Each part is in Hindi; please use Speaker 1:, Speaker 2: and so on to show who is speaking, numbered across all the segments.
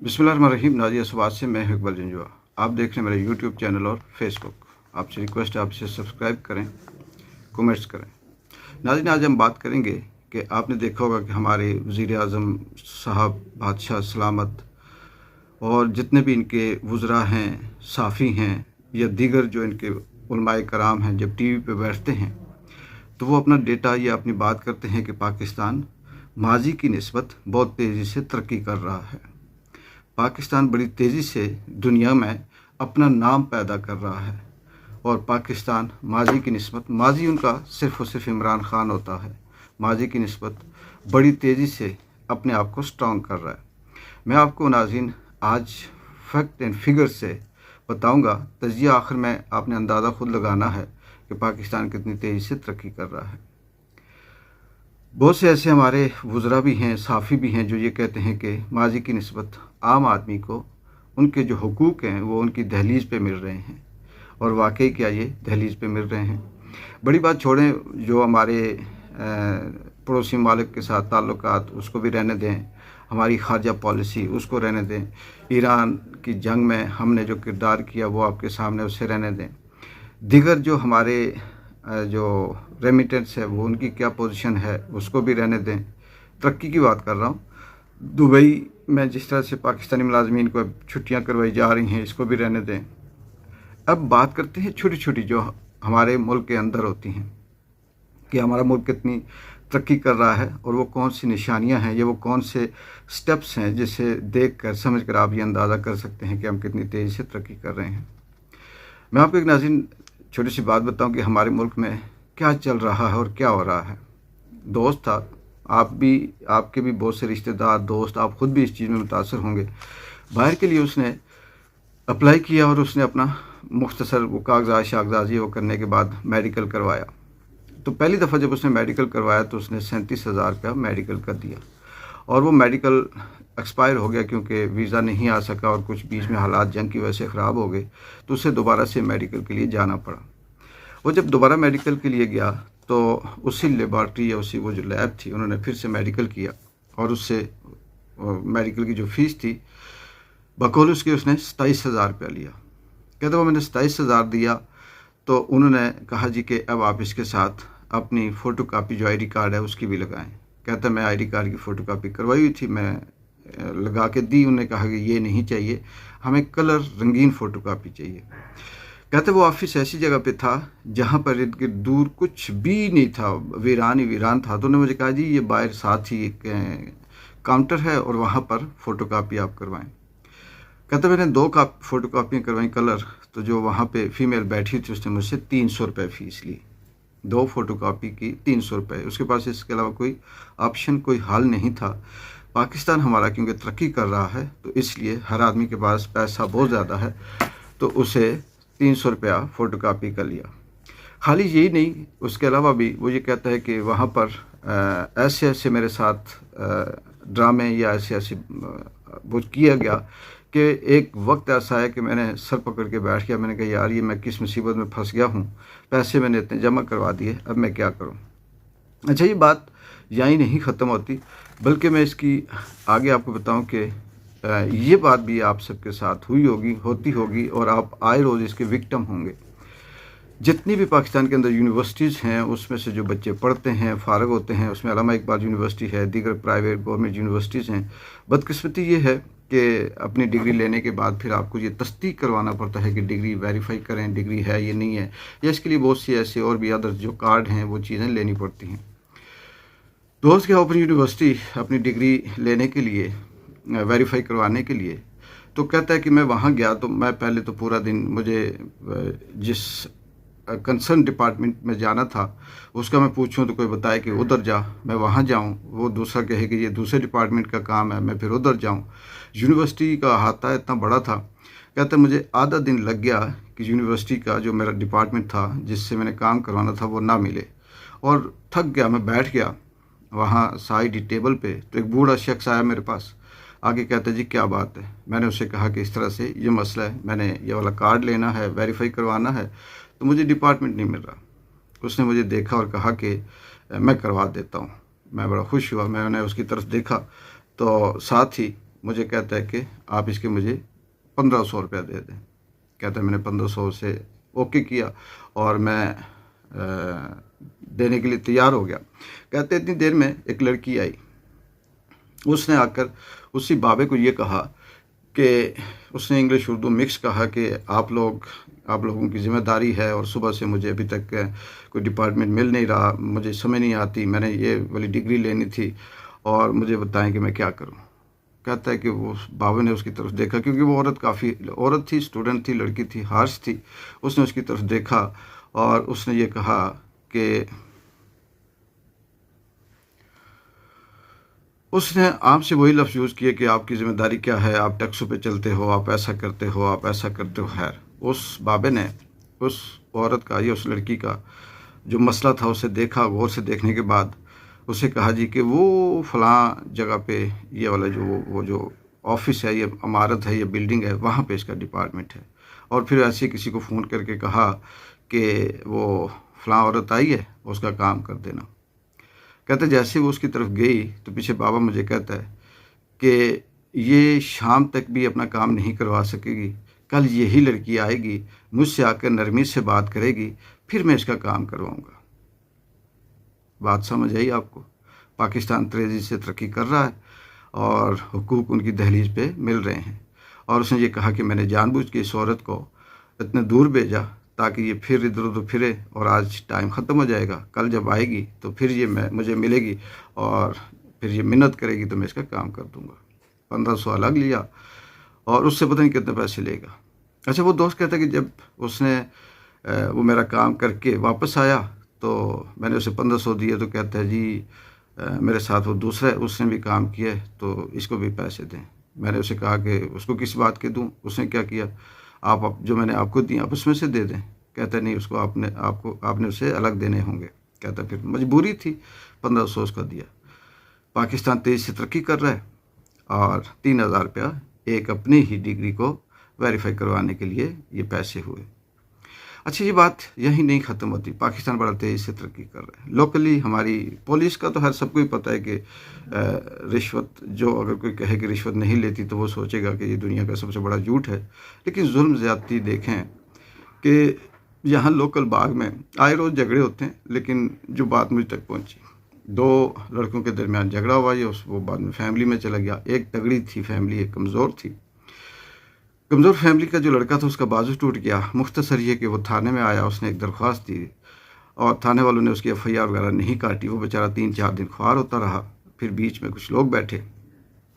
Speaker 1: बिस्मिल्लाहिर्रहमानिर्रहीम। नादिया सवाद से मैं इकबाल जंजुआ। आप देख रहे हैं मेरे यूट्यूब चैनल और फेसबुक। आपसे रिक्वेस्ट है, आप इसे सब्सक्राइब करें, कमेंट्स करें। नाज़रीन, आज हम बात करेंगे कि आपने देखा होगा कि हमारे वज़ीर आज़म साहब बादशाह सलामत और जितने भी इनके वज़रा हैं, साफ़ी हैं या दीगर जो इनके उलमाए कराम हैं, जब टीवी पे बैठते हैं तो वो अपना डेटा या अपनी बात करते हैं कि पाकिस्तान माजी की निस्बत बहुत तेज़ी से तरक्की कर रहा है। पाकिस्तान बड़ी तेज़ी से दुनिया में अपना नाम पैदा कर रहा है और पाकिस्तान माजी की निस्बत, माजी उनका सिर्फ़ और सिर्फ इमरान खान होता है, माजी की निस्बत बड़ी तेज़ी से अपने आप को स्ट्रॉन्ग कर रहा है। मैं आपको नाज़रीन आज फैक्ट एंड फिगर से बताऊंगा। तजिया आखिर में आपने अंदाज़ा खुद लगाना है कि पाकिस्तान कितनी तेज़ी से तरक्की कर रहा है। बहुत से ऐसे हमारे वज़रा भी हैं, साफ़ी भी हैं जो ये कहते हैं कि माजी की निस्बत आम आदमी को उनके जो हुकूक हैं वो उनकी दहलीज़ पे मिल रहे हैं, और वाकई क्या ये दहलीज़ पे मिल रहे हैं। बड़ी बात छोड़ें, जो हमारे पड़ोसी ममालिक के साथ ताल्लुकात उसको भी रहने दें, हमारी खारजा पॉलिसी उसको रहने दें, ईरान की जंग में हमने जो किरदार किया वो आपके सामने उसे रहने दें, दीगर जो हमारे जो रेमिटेंस है वो उनकी क्या पोजीशन है उसको भी रहने दें। तरक्की की बात कर रहा हूँ। दुबई में जिस तरह से पाकिस्तानी मुलाजमीन को अब छुट्टियाँ करवाई जा रही हैं इसको भी रहने दें। अब बात करते हैं छोटी छोटी जो हमारे मुल्क के अंदर होती हैं कि हमारा मुल्क कितनी तरक्की कर रहा है और वो कौन सी निशानियां हैं या वो कौन से स्टेप्स हैं जिसे देख कर समझ कर आप ये अंदाज़ा कर सकते हैं कि हम कितनी तेज़ी से तरक्की कर रहे हैं। मैं आपको एक नाज़रीन छोटी सी बात बताऊं कि हमारे मुल्क में क्या चल रहा है और क्या हो रहा है। दोस्त था, आप भी, आपके भी बहुत से रिश्तेदार दोस्त, आप ख़ुद भी इस चीज़ में मुतासर होंगे। बाहर के लिए उसने अप्लाई किया और उसने अपना मुख्तसर वो कागजात शागजात वो करने के बाद मेडिकल करवाया। तो पहली दफ़ा जब उसने मेडिकल करवाया तो उसने 37,000 रुपया मेडिकल कर दिया और वो मेडिकल एक्सपायर हो गया क्योंकि वीज़ा नहीं आ सका और कुछ बीच में हालात जंग की वजह से ख़राब हो गए, तो उसे दोबारा से मेडिकल के लिए जाना पड़ा। वो जब दोबारा मेडिकल के लिए गया तो उसी लेबॉर्ट्री या उसी वो जो लैब थी उन्होंने फिर से मेडिकल किया और उससे मेडिकल की जो फ़ीस थी बकौल उसके उसने 27,000 रुपया लिया। कहते वो मैंने 27,000 दिया तो उन्होंने कहा जी कि अब आप इसके साथ अपनी फ़ोटो कापी जो ID कार्ड है उसकी भी लगाएं। कहता मैं ID कार्ड की फ़ोटो कापी करवाई हुई थी, मैं लगा के दी। उन्होंने कहा कि ये नहीं चाहिए, हमें कलर रंगीन फ़ोटो कापी चाहिए। कहते वो ऑफिस ऐसी जगह पे था जहाँ पर इर्द गिर्द दूर कुछ भी नहीं था, वीरान ही वीरान था। तो उन्होंने मुझे कहा जी ये बाहर साथ ही एक काउंटर है और वहाँ पर फ़ोटो कापी आप करवाएँ। कहते मैंने 2 फ़ोटो कापियाँ करवाई कलर, तो जो वहाँ पे फ़ीमेल बैठी थी उसने मुझसे 300 रुपये फ़ीस ली। 2 फ़ोटो कापी की 300 रुपये, उसके पास इसके अलावा कोई ऑप्शन, कोई हल नहीं था। पाकिस्तान हमारा क्योंकि तरक्की कर रहा है तो इसलिए हर आदमी के पास पैसा बहुत ज़्यादा है, तो उसे 300 रुपया फ़ोटो कापी कर लिया। खाली यही नहीं, उसके अलावा भी वो ये कहता है कि वहाँ पर ऐसे ऐसे मेरे साथ ड्रामे या ऐसे ऐसे वो किया गया कि एक वक्त ऐसा है कि मैंने सर पकड़ के बैठ गया। मैंने कहा यार ये मैं किस मुसीबत में फंस गया हूँ, पैसे मैंने इतने जमा करवा दिए, अब मैं क्या करूँ। अच्छा, ये बात यहीं नहीं ख़त्म होती, बल्कि मैं इसकी आगे आपको बताऊँ कि ये बात भी आप सबके साथ हुई होगी, होती होगी और आप आए रोज़ इसके विक्टिम होंगे। जितनी भी पाकिस्तान के अंदर यूनिवर्सिटीज़ हैं उसमें से जो बच्चे पढ़ते हैं, फ़ारग होते हैं, उसमें अल्लामा इकबाल यूनिवर्सिटी है, दीगर प्राइवेट गवर्नमेंट यूनिवर्सिटीज़ हैं। बदकिस्मती ये है कि अपनी डिग्री लेने के बाद फिर आपको ये तस्दीक करवाना पड़ता है कि डिग्री वेरीफाई करें, डिग्री है ये नहीं है, या इसके लिए बहुत सी ऐसे और भी अदर जो कार्ड हैं वो चीज़ें लेनी पड़ती हैं। दोस्त क्या अपनी यूनिवर्सिटी अपनी डिग्री लेने के लिए, वेरीफाई करवाने के लिए, तो कहता है कि मैं वहाँ गया तो मैं पहले तो पूरा दिन, मुझे जिस कंसर्न डिपार्टमेंट में जाना था उसका मैं पूछूं तो कोई बताए कि उधर जा, मैं वहाँ जाऊं, वो दूसरा कहे कि ये दूसरे डिपार्टमेंट का काम है, मैं फिर उधर जाऊं। यूनिवर्सिटी का अहाता इतना बड़ा था, कहते मुझे आधा दिन लग गया कि यूनिवर्सिटी का जो मेरा डिपार्टमेंट था जिससे मैंने काम करवाना था वो ना मिले, और थक गया। मैं बैठ गया वहाँ साइड टेबल पे, तो एक बूढ़ा शख्स आया मेरे पास, आगे कहता जी क्या बात है। मैंने उससे कहा कि इस तरह से ये मसला है, मैंने ये वाला कार्ड लेना है, वेरीफाई करवाना है, तो मुझे डिपार्टमेंट नहीं मिल रहा। उसने मुझे देखा और कहा कि मैं करवा देता हूँ। मैं बड़ा खुश हुआ, मैंने उसकी तरफ देखा तो साथ ही मुझे कहता है कि आप इसके मुझे 1500 रुपया दे दें। कहता है मैंने 1500 से ओके किया और मैं देने के लिए तैयार हो गया। कहते इतनी देर में एक लड़की आई, उसने आकर उसी बाबे को ये कहा कि उसने इंग्लिश उर्दू मिक्स कहा कि आप लोगों की ज़िम्मेदारी है और सुबह से मुझे अभी तक कोई डिपार्टमेंट मिल नहीं रहा, मुझे समझ नहीं आती, मैंने ये वाली डिग्री लेनी थी और मुझे बताएं कि मैं क्या करूं। कहता है कि वो बाबे ने उसकी तरफ देखा, क्योंकि वो औरत थी, स्टूडेंट थी, लड़की थी, हार्श थी। उसने उसकी तरफ देखा और उसने ये कहा कि उसने आपसे वही लफ्ज़ यूज़ किए कि आपकी ज़िम्मेदारी क्या है, आप टैक्सों पे चलते हो, आप ऐसा करते हो, आप ऐसा करते हो। खैर, उस बाबे ने उस औरत का या उस लड़की का जो मसला था उसे देखा। गौर से देखने के बाद उसे कहा जी कि वो फ़लाँ जगह पे ये वाला वो जो ऑफिस है, ये इमारत है, ये बिल्डिंग है, वहाँ पे इसका डिपार्टमेंट है। और फिर ऐसे किसी को फ़ोन करके कहा कि वो फ़लाँ औरत आई है, उसका काम कर देना। कहते जैसे वो उसकी तरफ गई तो पीछे बाबा मुझे कहता है कि ये शाम तक भी अपना काम नहीं करवा सकेगी, कल यही लड़की आएगी, मुझसे आकर नरमी से बात करेगी, फिर मैं इसका काम करवाऊंगा। बात समझ आई आपको? पाकिस्तान तेज़ी से तरक्की कर रहा है और हुकूक उनकी दहलीज पे मिल रहे हैं। और उसने ये कहा कि मैंने जानबूझ के इस औरत को इतने दूर भेजा ताकि ये फिर इधर उधर फिरे, और आज टाइम ख़त्म हो जाएगा, कल जब आएगी तो फिर ये मुझे मिलेगी और फिर ये मिन्नत करेगी तो मैं इसका काम कर दूंगा। 1500 अलग लिया और उससे पता नहीं कितने पैसे लेगा। अच्छा, वो दोस्त कहता है कि जब उसने वो मेरा काम करके वापस आया तो मैंने उसे 1500 दिए, तो कहता है जी मेरे साथ वो दूसरा है, उसने भी काम किया है तो इसको भी पैसे दें। मैंने उसे कहा कि उसको किस बात के दूं? उसने क्या किया, आप जो मैंने आपको दिए आप उसमें से दे दें। कहता नहीं, उसको आपने उसे अलग देने होंगे। कहता फिर मजबूरी थी, 1500 उसका दिया। पाकिस्तान तेज़ी से तरक्की कर रहा है और 3000 रुपया एक अपनी ही डिग्री को वेरीफाई करवाने के लिए ये पैसे हुए। अच्छा, ये बात यहीं नहीं ख़त्म होती, पाकिस्तान बड़ा तेज़ी से तरक्की कर रहा है। लोकली हमारी पुलिस का तो हर सबको ही पता है कि रिश्वत, जो अगर कोई कहे कि रिश्वत नहीं लेती तो वो सोचेगा कि ये दुनिया का सबसे बड़ा झूठ है। लेकिन जुल्म ज़्यादती देखें कि यहाँ लोकल बाग में आए रोज़ झगड़े होते हैं, लेकिन जो बात मुझ तक पहुँची, 2 लड़कों के दरमियान झगड़ा हुआ, ये वो बाद में फैमिली में चला गया। एक तगड़ी थी फैमिली, एक कमज़ोर थी। कमज़ोर फैमिली का जो लड़का था उसका बाजू टूट गया। मुख्तसर ये कि वो थाने में आया, उसने एक दरख्वास्त दी और थाने वालों ने उसकी एफआईआर वगैरह नहीं काटी। वो बेचारा 3-4 दिन ख्वार होता रहा। फिर बीच में कुछ लोग बैठे,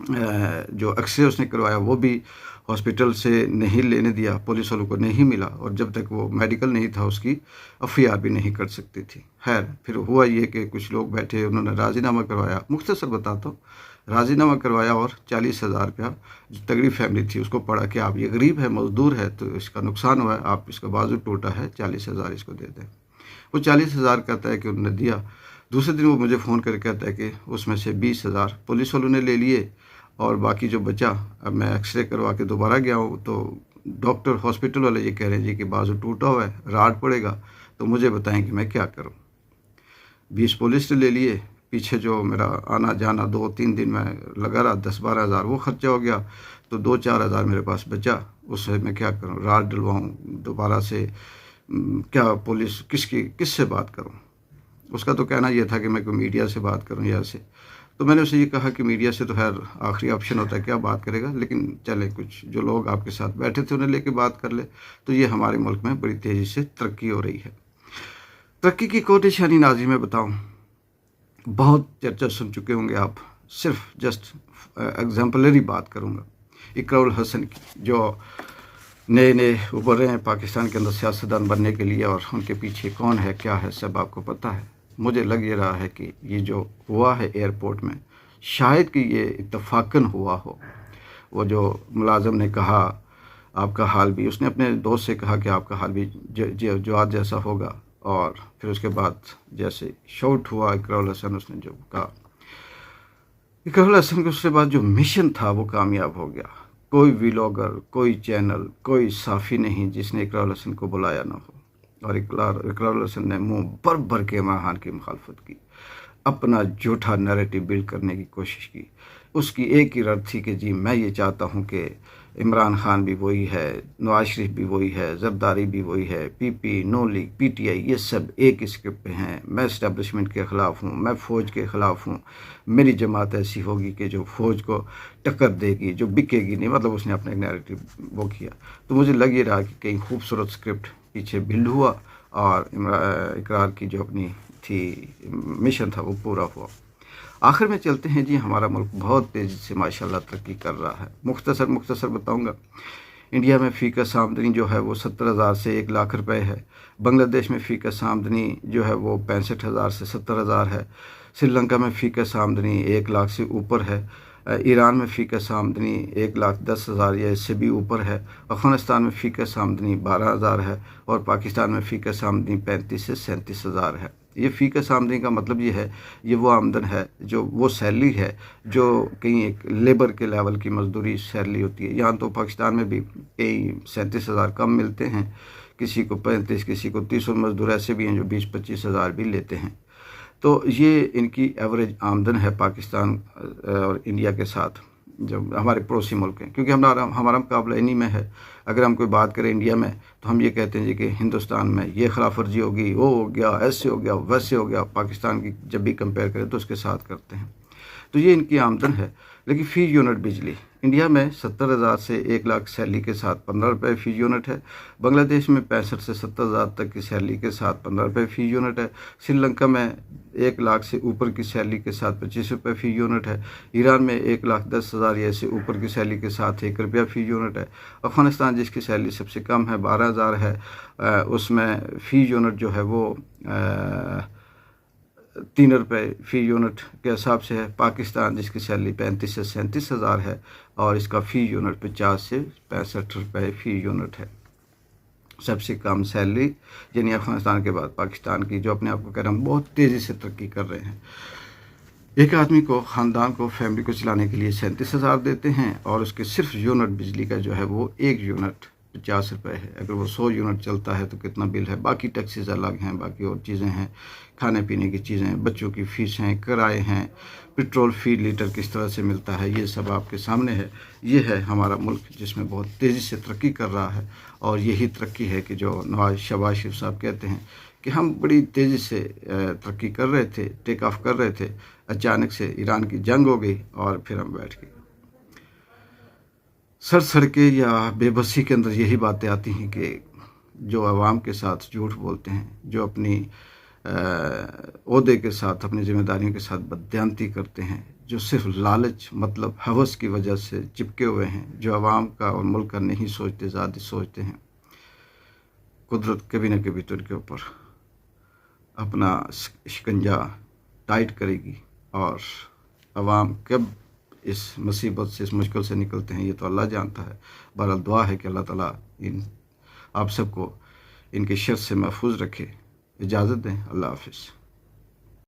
Speaker 1: जो एक्सरे उसने करवाया वो भी हॉस्पिटल से नहीं लेने दिया, पुलिस वालों को नहीं मिला, और जब तक वो मेडिकल नहीं था उसकी एफआईआर भी नहीं कर सकती थी। खैर, फिर हुआ ये कि कुछ लोग बैठे, उन्होंने राजीनामा करवाया। मुख्तसर बताता हूँ, राजीनामा करवाया और 40,000 रुपया जो तगड़ी फैमिली थी उसको पड़ा कि आप ये गरीब है, मजदूर है, तो इसका नुकसान हुआ है, आप इसका बाजू टूटा है, 40,000 इसको दे दें। वो 40,000 कहता है कि उन्होंने दिया। दूसरे दिन वो मुझे फ़ोन करके कहता है कि उसमें से 20,000 पुलिस वालों ने ले लिए और बाकी जो बचा, अब मैं एक्सरे करवा के दोबारा गया हूँ तो डॉक्टर हॉस्पिटल वाले ये कह रहे हैं जी कि बाजू टूटा हुआ है, राड पड़ेगा, तो मुझे बताएं कि मैं क्या करूँ। 20 पुलिस ने ले लिए, पीछे जो मेरा आना जाना 2-3 दिन में लगा रहा, 10-12 हज़ार वो खर्चा हो गया, तो 2-4 हज़ार मेरे पास बचा। उससे मैं क्या करूँ, राड डलवाऊँ दोबारा से, क्या पुलिस किससे बात करूँ। उसका तो कहना यह था कि मैं कोई मीडिया से बात करूँ या ऐसे। तो मैंने उसे ये कहा कि मीडिया से तो खैर आखिरी ऑप्शन होता है, क्या बात करेगा, लेकिन चले कुछ जो लोग आपके साथ बैठे थे उन्हें लेके बात कर ले। तो ये हमारे मुल्क में बड़ी तेज़ी से तरक्की हो रही है। तरक्की की कोई निशानी नाज़ी में बताऊँ, बहुत चर्चा सुन चुके होंगे आप, सिर्फ जस्ट एग्जाम्पलरी बात करूँगा इकराउल हसन की, जो नए उभर रहे हैं पाकिस्तान के अंदर सियासतदान बनने के लिए, और उनके पीछे कौन है, क्या है, सब आपको पता है। मुझे लग ये रहा है कि ये जो हुआ है एयरपोर्ट में, शायद कि ये इत्तफाकन हुआ हो। वो जो मुलाजम ने कहा आपका हाल भी, उसने अपने दोस्त से कहा कि आपका हाल भी जो आज जैसा होगा, और फिर उसके बाद जैसे शॉट हुआ इकराउल हसन, उसने जो कहा, इकराउल हसन के उसके बाद जो मिशन था वो कामयाब हो गया। कोई व्लॉगर, कोई चैनल, कोई साफ़ी नहीं जिसने इकराउल हसन को बुलाया ना हो, और इकराउल हसन ने मुंह भर भर के इमरान खान की मुखालफत की। अपना झूठा नैरेटिव बिल्ड करने की कोशिश की। उसकी एक ही रट थी कि जी मैं ये चाहता हूँ कि इमरान खान भी वही है, नवाज शरीफ भी वही है, जरदारी भी वही है, पीपी, नून लीग, पीटीआई, ये सब एक ही स्क्रिप्ट पे हैं। मैं इस्टेब्लिशमेंट के ख़िलाफ़ हूँ, मैं फ़ौज के ख़िलाफ़ हूँ, मेरी जमात ऐसी होगी कि जो फ़ौज को टक्कर देगी, जो बिकेगी नहीं। मतलब उसने अपना एक नैरेटिव वो किया। तो मुझे लग ये रहा कि कहीं खूबसूरत स्क्रिप्ट पीछे बिल्ड हुआ और इकरार की जो अपनी थी मिशन था वो पूरा हुआ। आखिर में चलते हैं जी, हमारा मुल्क बहुत तेज़ी से माशाल्लाह तरक्की कर रहा है। मुख्तसर बताऊंगा। इंडिया में फ़ीकस आमदनी जो है वो 70,000 से 1 लाख रुपए है। बांग्लादेश में फ़ीकस आमदनी जो है वो 65,000 से 70,000 है। श्रीलंका में फ़ीकस आमदनी 1 लाख से ऊपर है। ईरान में फ़ीकस आमदनी 1,10,000 या इससे भी ऊपर है। अफ़गानिस्तान में फ़ीकस आमदनी 12,000 है और पाकिस्तान में फ़ीकस आमदनी 35 से 37,000 है। ये फ़ीकस आमदनी का मतलब ये है, ये वो आमदन है, जो वो सैलरी है जो कहीं एक लेबर के लेवल की मजदूरी सैलरी होती है। यहाँ तो पाकिस्तान में भी कई 37,000 कम मिलते हैं, किसी को 35, किसी को 30 और मजदूर ऐसे भी हैं जो 20-25 हज़ार भी लेते हैं। तो ये इनकी एवरेज आमदन है पाकिस्तान और इंडिया के साथ, जो हमारे पड़ोसी मुल्क हैं। क्योंकि हमारा मुकाबला इन्हीं में है। अगर हम कोई बात करें इंडिया में तो हम ये कहते हैं जी कि हिंदुस्तान में ये खिलाफ वर्जी होगी, वो हो गया, ऐसे हो गया, वैसे हो गया। पाकिस्तान की जब भी कंपेयर करें तो उसके साथ करते हैं। तो ये इनकी आमदन है। लेकिन फ़ी यूनिट बिजली इंडिया में 70,000 से 1 लाख सैलरी के साथ 15 रुपये फ़ी यूनिट है। बांग्लादेश में 65 से 70,000 तक की सैलरी के साथ 15 रुपये फ़ी यूनिट है। श्रीलंका में 1 लाख से ऊपर की सैलरी के साथ 25 रुपये फ़ी यूनिट है। ईरान में 1,10,000 या से ऊपर की सैलरी के साथ 1 रुपया फ़ी यूनिट है। अफ़गानिस्तान जिसकी सैलरी सबसे कम है 12,000 है, उसमें फ़ी यूनिट जो है वो 3 रुपये फ़ी यूनिट के हिसाब से है। पाकिस्तान जिसकी सैलरी 35 से 37,000 है और इसका फ़ी यूनिट 50 से 65 रुपये फ़ी यूनिट है। सबसे कम सैलरी यानी अफगानिस्तान के बाद पाकिस्तान की, जो अपने आप को कह रहे हैं बहुत तेज़ी से तरक्की कर रहे हैं। एक आदमी को, ख़ानदान को, फैमिली को चलाने के लिए 37,000 देते हैं और उसके सिर्फ यूनिट बिजली का जो है वो 1 यूनिट 50 रुपये है। अगर वो 100 यूनिट चलता है तो कितना बिल है। बाकी टैक्सेस अलग हैं, बाकी और चीज़ें हैं, खाने पीने की चीज़ें, बच्चों की फ़ीस हैं, किराए हैं, पेट्रोल फ़ी लीटर किस तरह से मिलता है, ये सब आपके सामने है। ये है हमारा मुल्क जिसमें बहुत तेज़ी से तरक्की कर रहा है। और यही तरक्की है कि जो शहबाज शरीफ साहब कहते हैं कि हम बड़ी तेज़ी से तरक्की कर रहे थे, टेक ऑफ कर रहे थे, अचानक से ईरान की जंग हो गई और फिर हम बैठ गए। सड़के या बेबसी के अंदर यही बातें आती हैं कि जो आवाम के साथ झूठ बोलते हैं, जो अपनी ओहदे के साथ, अपनी जिम्मेदारियों के साथ बददियानती करते हैं, जो सिर्फ लालच मतलब हवस की वजह से चिपके हुए हैं, जो आवाम का और मुल्क का नहीं सोचते, ज़्यादा सोचते हैं, कुदरत कभी न कभी तो उनके ऊपर अपना शिकंजा टाइट करेगी। और आवाम कब इस मुसीबत से, इस मुश्किल से निकलते हैं ये तो अल्लाह जानता है। बहरहाल दुआ है कि अल्लाह ताला आप सबको इनके शर से महफूज रखे। इजाज़त दें। अल्लाह हाफ़िज़।